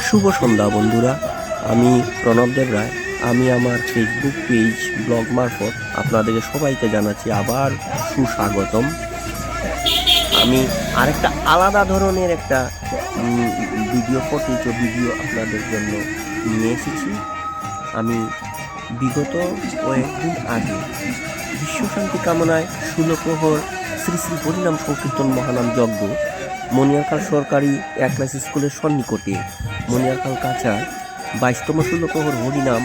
শুভ সন্ধ্যা বন্ধুরা, আমি প্রণব দেব রায়। আমি আমার ফেসবুক পেজ ব্লগ মারফত আপনাদেরকে সবাইকে জানাচ্ছি আবার সুস্বাগতম। আমি আরেকটা আলাদা ধরনের একটা ভিডিও আপনাদের জন্য নিয়ে এসেছি। আমি বিগত কয়েকদিন আগে বিশ্বশান্তি কামনায় 16 প্রহর শ্রী শ্রী হরিনাম সংকীর্তন মহানাম যজ্ঞ মনিয়ারখাল সরকারি একলাস স্কুলের সন্নিকটে মনিয়ারখাল কাছার 22তম 16 প্রহর হরিনাম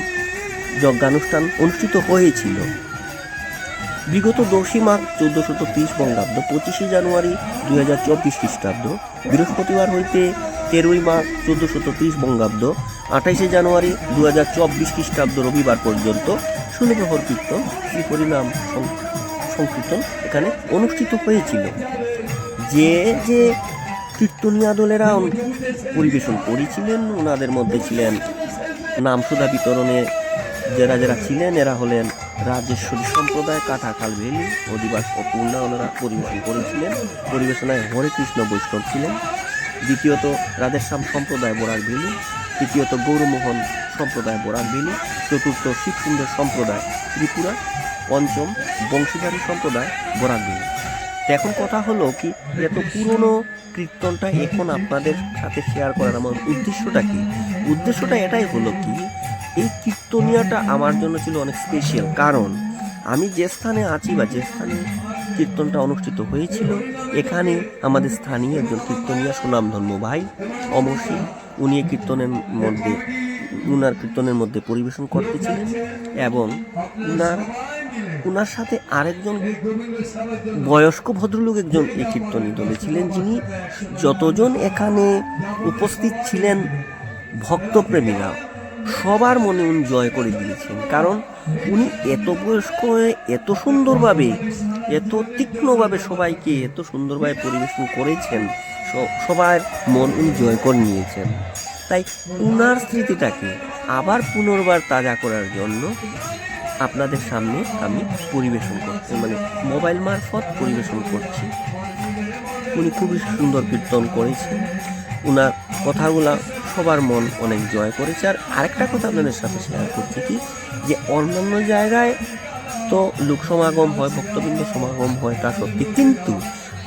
যজ্ঞানুষ্ঠান অনুষ্ঠিত হয়েছিল। বিগত 10ই মার্চ 1430 বঙ্গাব্দ 25শে জানুয়ারি 2024 খ্রিস্টাব্দ বৃহস্পতিবার হইতে 13ই মার্চ 1430 বঙ্গাব্দ 28শে জানুয়ারি 2024 খ্রিস্টাব্দ রবিবার পর্যন্ত 16 প্রহর কীর্তন শ্রী হরিনাম সংকীর্তন এখানে অনুষ্ঠিত হয়েছিল। যে যে কীর্তনীয়া দলেরা পরিবেশন করেছিলেন ওনাদের মধ্যে ছিলেন নামসুধা বিতরণে যারা ছিলেন এরা হলেন রাজেশ্বরী সম্প্রদায় কাটাখাল ভ্যালি অধিবাস ও পূর্ণা ওনারা পরিবেশন করেছিলেন। পরিবেশনায় হরে কৃষ্ণ বৈষ্ণব ছিলেন। দ্বিতীয়ত রাধেশ্যাম সম্প্রদায় বরাক ভ্যালি, তৃতীয়ত গৌরমোহন সম্প্রদায় বরাক ভ্যালি, চতুর্থ শিবসুন্দর সম্প্রদায় ত্রিপুরা, পঞ্চম বংশীধারী সম্প্রদায় বরাক ভ্যালি। এখন কথা হলো কি, এত পুরনো কীর্তনটা এখন আপনাদের সাথে শেয়ার করার আমার উদ্দেশ্যটা কি? উদ্দেশ্যটা এটাই হলো কি, এই কীর্তনিয়াটা আমার জন্য ছিল অনেক স্পেশাল। কারণ আমি যে স্থানে আছি বা যে স্থানে কীর্তনটা অনুষ্ঠিত হয়েছিল এখানে আমাদের স্থানীয় একজন কীর্তনিয়া সুনামধন্য ভাই অমর সিং উনি উনার কীর্তনের মধ্যে পরিবেশন করতেছিলেন এবং উনার সাথে আরেকজন বয়স্ক ভদ্রলোক একজন এই কীর্তনী দলে ছিলেন, যিনি যতজন এখানে উপস্থিত ছিলেন ভক্তপ্রেমীরা সবার মনে উনি জয় করে দিয়েছেন। কারণ উনি এত বয়স্ক হয়ে এত সুন্দরভাবে এত তীক্ষ্ণভাবে সবাইকে এত সুন্দরভাবে পরিবেশন করেছেন, সবার মন উনি জয় করে নিয়েছেন। তাই উনার স্মৃতিটাকে আবার পুনর্বার তাজা করার জন্য আপনাদের সামনে আমি পরিবেশন করছি, মোবাইল মারফত পরিবেশন করছি। উনি খুবই সুন্দর কীর্তন করেছেন, উনার কথাগুলা সবার মন অনেক জয় করেছে। আর আরেকটা কথা আপনাদের সাথে শেয়ার করছি কি, যে অন্যান্য জায়গায় তো লোক সমাগম হয়, ভক্তবৃন্দ সমাগম হয়, তা সত্যি, কিন্তু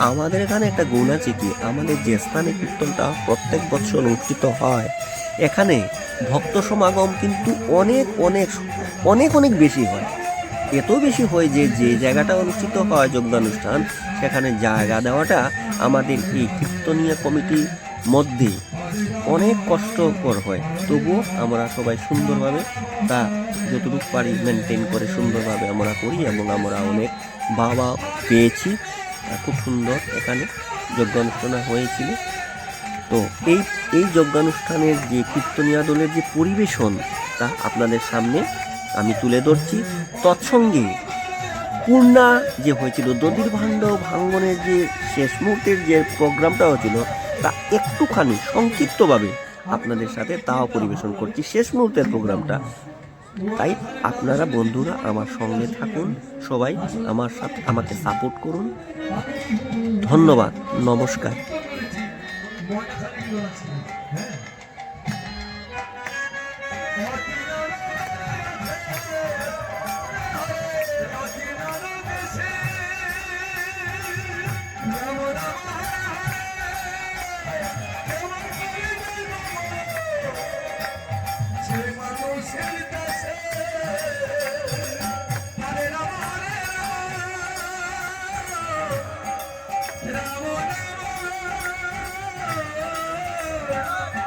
আমাদের এখানে একটা গুণ আছে কি, আমাদের যে স্থানে কীর্তনটা প্রত্যেক বছর অনুষ্ঠিত হয় এখানে ভক্ত সমাগম কিন্তু অনেক অনেক অনেক অনেক বেশি হয়। এত বেশি হয় যে যে জায়গাটা অনুষ্ঠিত হয় যজ্ঞানুষ্ঠান সেখানে জায়গা দেওয়াটা আমাদের এই কীর্তনীয় কমিটির মধ্যে অনেক কষ্টকর হয়। তবুও আমরা সবাই সুন্দরভাবে তা যতটুকু পারি মেনটেন করে সুন্দরভাবে আমরা করি এবং আমরা অনেক বাবা পেয়েছি। খুব সুন্দর এখানে যজ্ঞানুষ্ঠান হয়েছিল। তো এই যজ্ঞানুষ্ঠানের যে কীর্তনীয়া দলের যে পরিবেশন তা আপনাদের সামনে আমি তুলে ধরছি। তৎসঙ্গে পূর্ণা যে হয়েছিল দধির ভাণ্ড ভাঙ্গনের যে শেষ মুহূর্তের যে প্রোগ্রামটা হয়েছিল তা একটুখানি সংক্ষিপ্তভাবে আপনাদের সাথে তাও পরিবেশন করছি, শেষ মুহূর্তের প্রোগ্রামটা। তাই আপনারা বন্ধুরা আমার সঙ্গে থাকুন, সবাই আমাকে সাপোর্ট করুন। ধন্যবাদ, নমস্কার। Ramo, Ramo, Ramo,